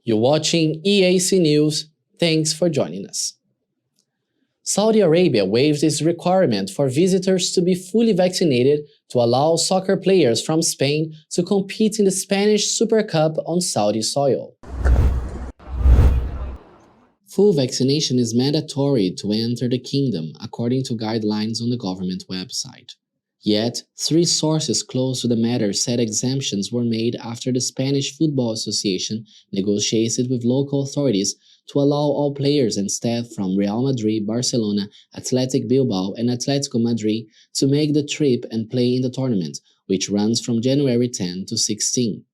You're watching EAC News. Thanks for joining us. Saudi Arabia waived its requirement for visitors to be fully vaccinated to allow soccer players from Spain to compete in the Spanish Super Cup on Saudi soil. Full vaccination is mandatory to enter the kingdom, according to guidelines on the government website. Yet, 3 sources close to the matter said exemptions were made after the Spanish Football Association negotiated with local authorities to allow all players and staff from Real Madrid, Barcelona, Athletic Bilbao and Atletico Madrid to make the trip and play in the tournament, which runs from January 10 to 16.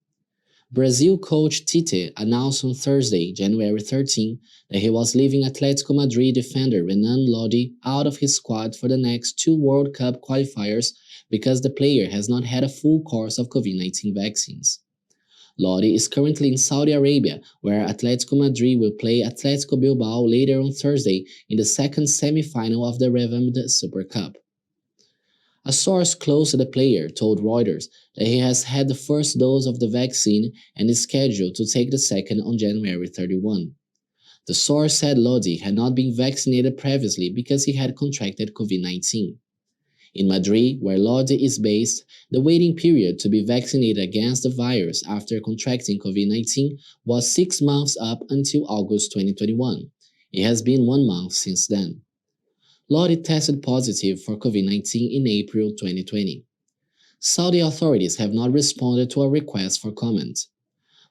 Brazil coach Tite announced on Thursday, January 13, that he was leaving Atletico Madrid defender Renan Lodi out of his squad for the next 2 World Cup qualifiers because the player has not had a full course of COVID-19 vaccines. Lodi is currently in Saudi Arabia, where Atletico Madrid will play Athletic Bilbao later on Thursday in the second semi-final of the revamped Super Cup. A source close to the player told Reuters that he has had the first dose of the vaccine and is scheduled to take the second on January 31. The source said Lodi had not been vaccinated previously because he had contracted COVID-19. In Madrid, where Lodi is based, the waiting period to be vaccinated against the virus after contracting COVID-19 was 6 months up until August 2021. It has been 1 month since then. Lodi tested positive for COVID-19 in April 2020. Saudi authorities have not responded to a request for comment.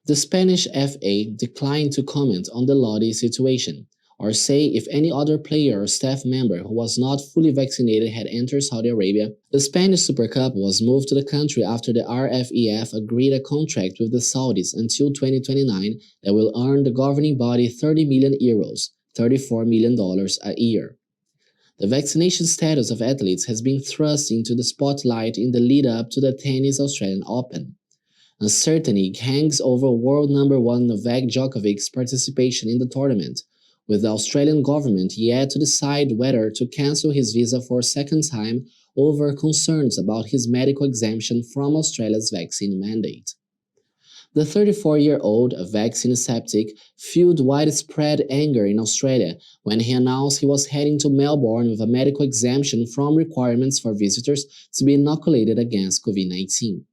The Spanish FA declined to comment on the Lodi situation, or say if any other player or staff member who was not fully vaccinated had entered Saudi Arabia. The Spanish Super Cup was moved to the country after the RFEF agreed a contract with the Saudis until 2029 that will earn the governing body €30 million, $34 million a year. The vaccination status of athletes has been thrust into the spotlight in the lead-up to the tennis Australian Open. Uncertainty hangs over world number 1 Novak Djokovic's participation in the tournament, with the Australian government yet to decide whether to cancel his visa for a second time over concerns about his medical exemption from Australia's vaccine mandate. The 34-year-old, a vaccine skeptic, fueled widespread anger in Australia when he announced he was heading to Melbourne with a medical exemption from requirements for visitors to be inoculated against COVID-19.